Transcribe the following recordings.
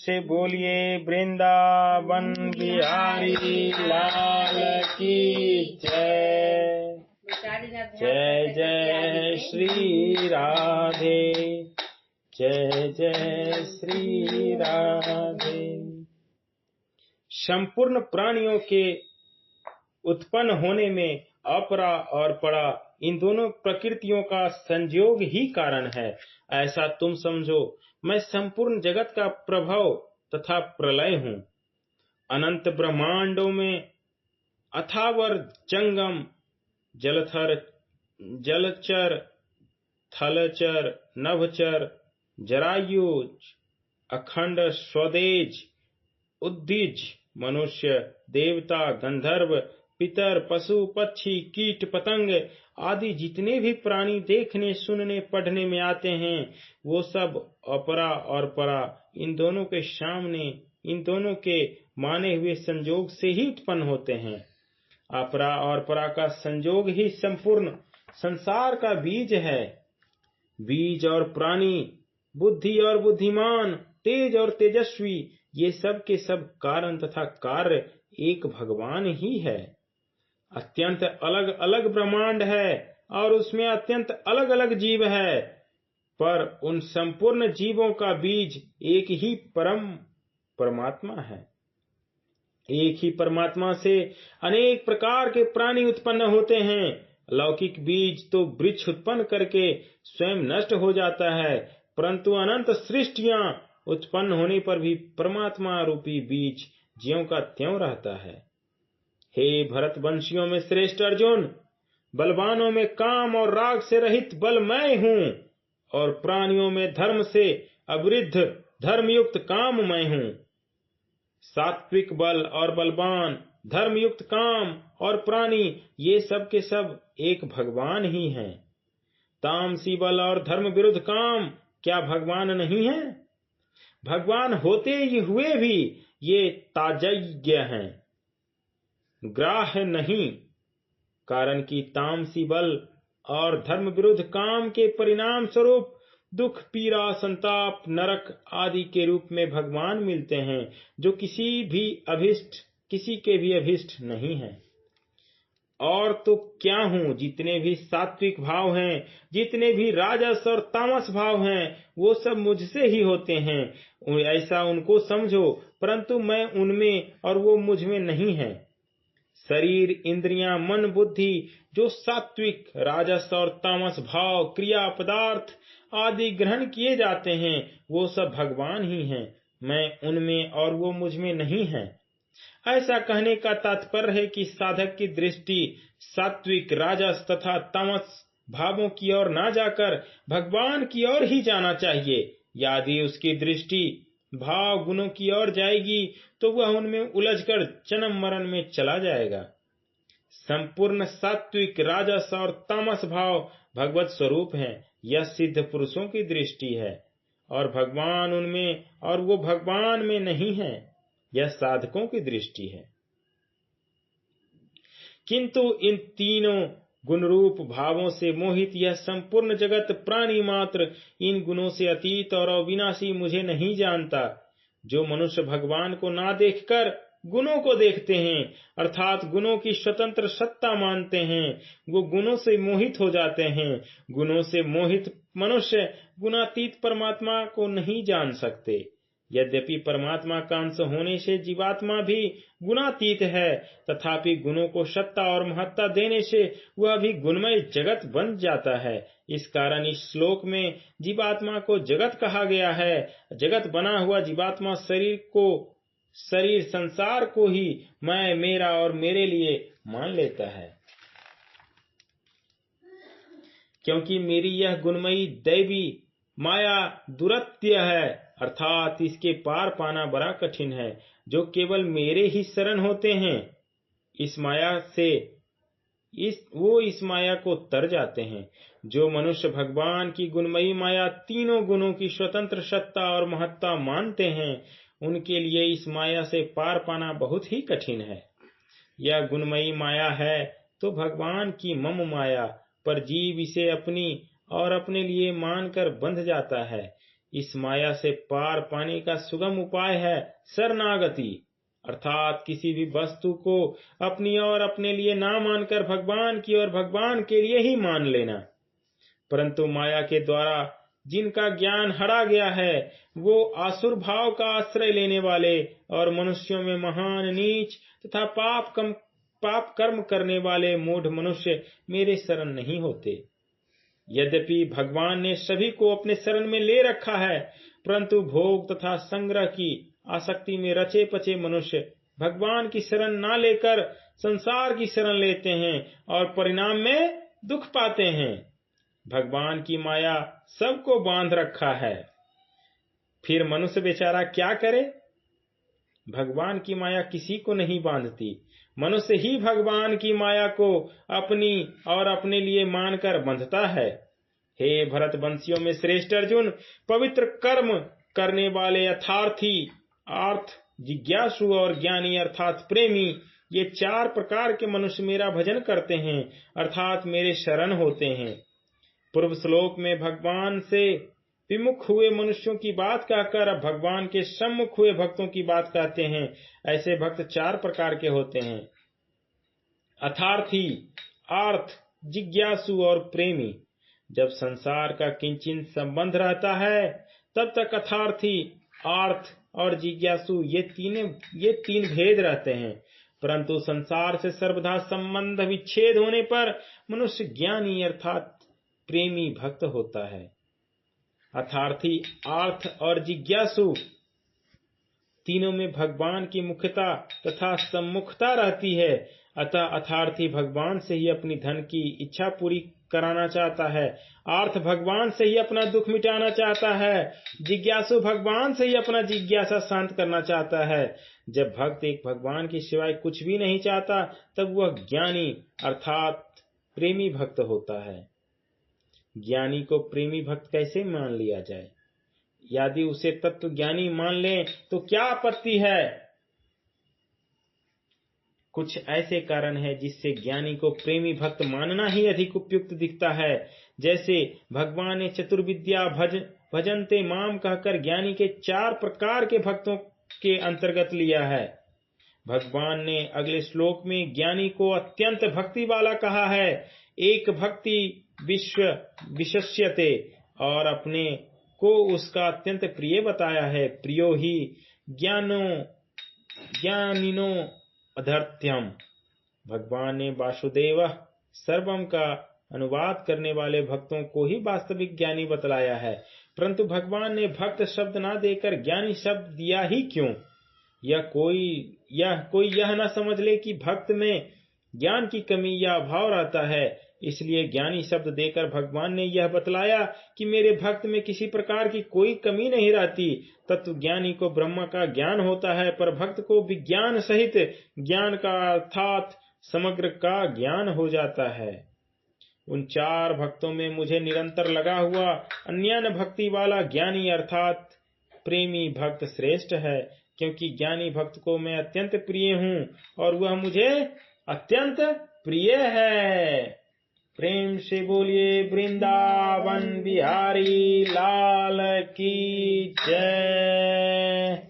से बोलिए वृंदावन बिहारी लाल की जय। जय जय श्री राधे, जय जय श्री राधे। संपूर्ण प्राणियों के उत्पन्न होने में अपरा और परा इन दोनों प्रकृतियों का संयोग ही कारण है, ऐसा तुम समझो। मैं संपूर्ण जगत का प्रभव तथा प्रलय हूँ। अनंत ब्रह्मांडों में अथावर जंगम जलथर जलचर थलचर नभचर जरायुज अखंड स्वदेज उद्भिज मनुष्य देवता गंधर्व पितर पशु पक्षी कीट पतंग आदि जितने भी प्राणी देखने सुनने पढ़ने में आते हैं, वो सब अपरा और परा इन दोनों के सामने इन दोनों के माने हुए संयोग से ही उत्पन्न होते हैं। अपरा और परा का संयोग ही संपूर्ण संसार का बीज है। बीज और प्राणी, बुद्धि और बुद्धिमान, तेज और तेजस्वी, ये सब के सब कारण तथा कार्य एक भगवान ही है। अत्यंत अलग अलग ब्रह्मांड है और उसमें अत्यंत अलग अलग जीव है, पर उन संपूर्ण जीवों का बीज एक ही परम परमात्मा है। एक ही परमात्मा से अनेक प्रकार के प्राणी उत्पन्न होते हैं। लौकिक बीज तो वृक्ष उत्पन्न करके स्वयं नष्ट हो जाता है, परंतु अनंत सृष्टियां उत्पन्न होने पर भी परमात्मा रूपी बीज ज्यों का त्यों रहता है। हे भरतवंशियों में श्रेष्ठ अर्जुन, बलवानों में काम और राग से रहित बल मैं हूँ, और प्राणियों में धर्म से अवृद्ध धर्मयुक्त काम मैं हूँ। सात्विक बल और बलवान, धर्मयुक्त काम और प्राणी, ये सब के सब एक भगवान ही हैं। तामसी बल और धर्म विरुद्ध काम क्या भगवान नहीं है? भगवान होते ही हुए भी ये ताजज्ञ हैं, ग्राह्य नहीं। कारण कि तामसी बल और धर्म विरुद्ध काम के परिणाम स्वरूप दुख पीड़ा संताप नरक आदि के रूप में भगवान मिलते हैं, जो किसी के भी अभिष्ट नहीं है। और तो क्या हूँ, जितने भी सात्विक भाव हैं, जितने भी राजस और तामस भाव हैं, वो सब मुझसे ही होते हैं, ऐसा उनको समझो। परंतु मैं उनमें और वो मुझ में नहीं है। शरीर इंद्रियां मन बुद्धि जो सात्विक राजस और तामस भाव क्रिया पदार्थ आदि ग्रहण किए जाते हैं, वो सब भगवान ही हैं। मैं उनमें और वो मुझ में नहीं है। ऐसा कहने का तात्पर्य है कि साधक की दृष्टि सात्विक राजस तथा तामस भावों की ओर न जाकर भगवान की ओर ही जाना चाहिए। यदि उसकी दृष्टि भाव गुणों की ओर जाएगी तो वह उनमें उलझकर जन्म मरण में चला जाएगा। संपूर्ण सात्विक राजस और तामस भाव भगवत स्वरूप है, यह सिद्ध पुरुषों की दृष्टि है, और भगवान उनमें और वो भगवान में नहीं है, यह साधकों की दृष्टि है। किंतु इन तीनों गुण रूप भावों से मोहित यह संपूर्ण जगत प्राणी मात्र इन गुणों से अतीत और अविनाशी मुझे नहीं जानता। जो मनुष्य भगवान को ना देखकर गुणों को देखते हैं, अर्थात गुणों की स्वतंत्र सत्ता मानते हैं, वो गुणों से मोहित हो जाते हैं। गुणों से मोहित मनुष्य गुणातीत परमात्मा को नहीं जान सकते। यद्यपि परमात्मा का अंश होने से जीवात्मा भी गुणातीत है, तथापि गुणों को सत्ता और महत्ता देने से वह भी गुणमय जगत बन जाता है। इस कारण इस श्लोक में जीवात्मा को जगत कहा गया है। जगत बना हुआ जीवात्मा शरीर संसार को ही मैं मेरा और मेरे लिए मान लेता है, क्योंकि मेरी यह गुणमयी दैवी माया दुरत्य है, अर्थात इसके पार पाना बड़ा कठिन है। जो केवल मेरे ही शरण होते हैं इस माया को तर जाते हैं। जो मनुष्य भगवान की गुणमयी माया तीनों गुणों की स्वतंत्र सत्ता और महत्ता मानते हैं, उनके लिए इस माया से पार पाना बहुत ही कठिन है। यह गुणमयी माया है तो भगवान की मम माया, पर जीव इसे अपनी और अपने लिए मानकर बंध जाता है। इस माया से पार पाने का सुगम उपाय है शरणागति, अर्थात किसी भी वस्तु को अपनी और अपने लिए ना मानकर भगवान की और भगवान के लिए ही मान लेना। परंतु माया के द्वारा जिनका ज्ञान हरा गया है, वो आसुर भाव का आश्रय लेने वाले और मनुष्यों में महान नीच तथा पाप कर्म करने वाले मूढ़ मनुष्य मेरे शरण नहीं होते। यद्यपि भगवान ने सभी को अपने शरण में ले रखा है, परंतु भोग तथा संग्रह की आसक्ति में रचे पचे मनुष्य भगवान की शरण ना लेकर संसार की शरण लेते हैं और परिणाम में दुख पाते हैं। भगवान की माया सबको बांध रखा है, फिर मनुष्य बेचारा क्या करे? भगवान की माया किसी को नहीं बांधती, मनुष्य ही भगवान की माया को अपनी और अपने लिए मानकर बंधता है। हे भरतवंशियों में श्रेष्ठ अर्जुन, पवित्र कर्म करने वाले यथार्थी, अर्थ जिज्ञासु और ज्ञानी अर्थात प्रेमी, ये 4 प्रकार के मनुष्य मेरा भजन करते हैं अर्थात मेरे शरण होते हैं। पूर्व श्लोक में भगवान से विमुख हुए मनुष्यों की बात कहकर अब भगवान के सम्मुख हुए भक्तों की बात कहते हैं। ऐसे भक्त 4 प्रकार के होते हैं, अर्थार्थी, अर्थ जिज्ञासु और प्रेमी। जब संसार का किंचित संबंध रहता है तब तक अर्थार्थी, अर्थ और जिज्ञासु ये तीन भेद रहते हैं, परंतु संसार से सर्वदा संबंध विच्छेद होने पर मनुष्य ज्ञानी अर्थात प्रेमी भक्त होता है। अर्थार्थी, अर्थ और जिज्ञासु तीनों में भगवान की मुख्यता तथा सम्मुखता रहती है। अतः अर्थार्थी भगवान से ही अपनी धन की इच्छा पूरी कराना चाहता है, अर्थ भगवान से ही अपना दुख मिटाना चाहता है, जिज्ञासु भगवान से ही अपना जिज्ञासा शांत करना चाहता है। जब भक्त एक भगवान के सिवाय कुछ भी नहीं चाहता तब वह ज्ञानी अर्थात प्रेमी भक्त होता है। ज्ञानी को प्रेमी भक्त कैसे मान लिया जाए? यदि उसे तत्व ज्ञानी मान लें तो क्या आपत्ति है? कुछ ऐसे कारण है जिससे ज्ञानी को प्रेमी भक्त मानना ही अधिक उपयुक्त दिखता है। जैसे भगवान ने चतुर्विद्या भजन्ते माम कहकर ज्ञानी के 4 प्रकार के भक्तों के अंतर्गत लिया है। भगवान ने अगले श्लोक में ज्ञानी को अत्यंत भक्ति वाला कहा है। एक भक्ति विशस्यते और अपने को उसका अत्यंत प्रिय बताया है। प्रियो ही ज्ञानिनो अधर्त्यम। भगवान ने वासुदेव सर्वम का अनुवाद करने वाले भक्तों को ही वास्तविक ज्ञानी बतलाया है, परंतु भगवान ने भक्त शब्द ना देकर ज्ञानी शब्द दिया ही क्यों? कोई यह न समझ ले कि भक्त में ज्ञान की कमी या अभाव रहता है, इसलिए ज्ञानी शब्द देकर भगवान ने यह बतलाया कि मेरे भक्त में किसी प्रकार की कोई कमी नहीं रहती। तत्व ज्ञानी को ब्रह्म का ज्ञान होता है, पर भक्त को विज्ञान सहित ज्ञान का अर्थात समग्र का ज्ञान हो जाता है। उन 4 भक्तों में मुझे निरंतर लगा हुआ अन्यान्य भक्ति वाला ज्ञानी अर्थात प्रेमी भक्त श्रेष्ठ है, क्योंकि ज्ञानी भक्त को मैं अत्यंत प्रिय हूँ और वह मुझे अत्यंत प्रिय है। प्रेम से बोलिए वृंदावन बिहारी लाल की जय।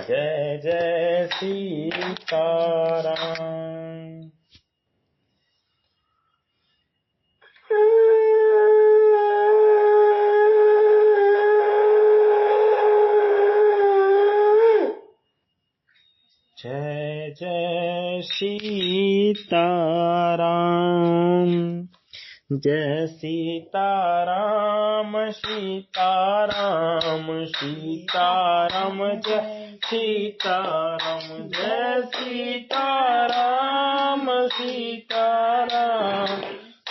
जय जय सीताराम। जय जय सीताराम। जय सीताराम सीताराम सीताराम जय सीताराम। जय सीताराम सीताराम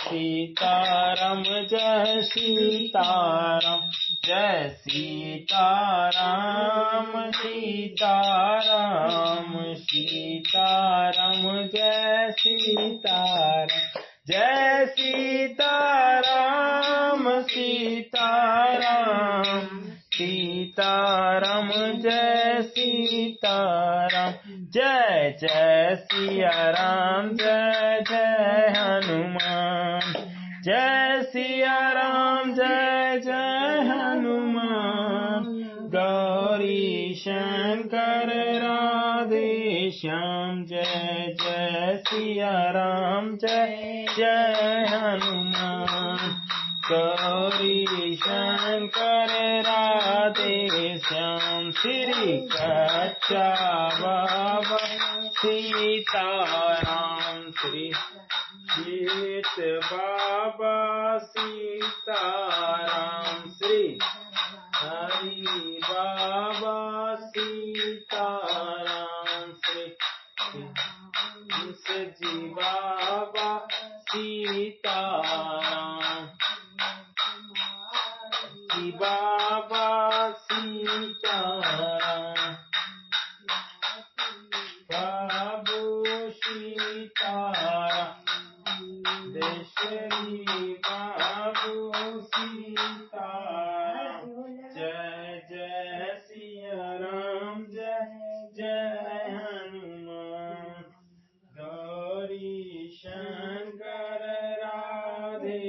सीताराम जय सीताराम। जय सीताराम सीताराम सीताराम जय सीताराम। जय सीताराम सीताराम सीताराम जय सीताराम। जय जय सिया राम जय जय हनुमान। जय सिया राम जय जय हनुमान। शंकर राधे श्याम जय जय सिया राम जय जय हनुमान। गौरी शंकर राधे श्याम श्री कच्चा बाबा सीताराम श्री जीत बाबा सीताराम श्री हरि बाबा सीताराम श्री जी बाबा सीताराम जी बाबा सीताराम बाबू सीताराम देशरी बाबू सीताराम जय जय सिया राम जय जय हनुमान। गौरी शंकर राधे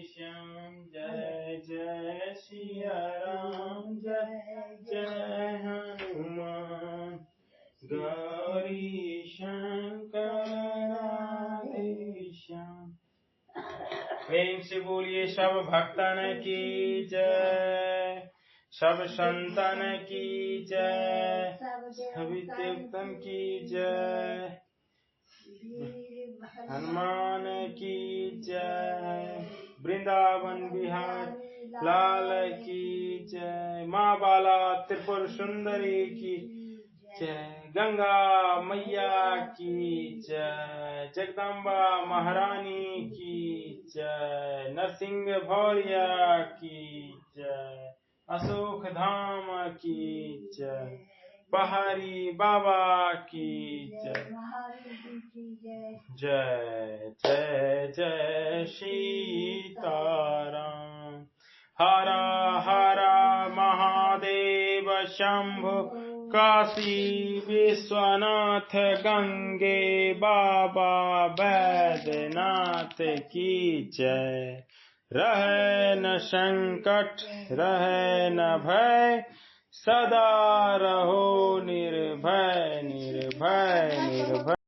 श्याम जय जय सिया राम जय जय हनुमान। गौरी शंकर राधे श्याम। प्रेम से बोलिए सब भक्तन की जय, सब संतन की जय, सभी देवतन की जय, हनुमान की जय, वृंदावन बिहार लाल की जय, माँ बाला त्रिपुर सुंदरी की जय, गंगा मैया की जय, जगदम्बा महारानी की जय, नरसिंह भौरिया की जय, अशोक धाम की जय, पहाड़ी बाबा की जय। जय जय जय सीताराम। हरा हरा महादेव शंभु काशी विश्वनाथ गंगे बाबा बैद्यनाथ की जय। रहे न संकट रहे न भय, सदा रहो निर्भय निर्भय निर्भय।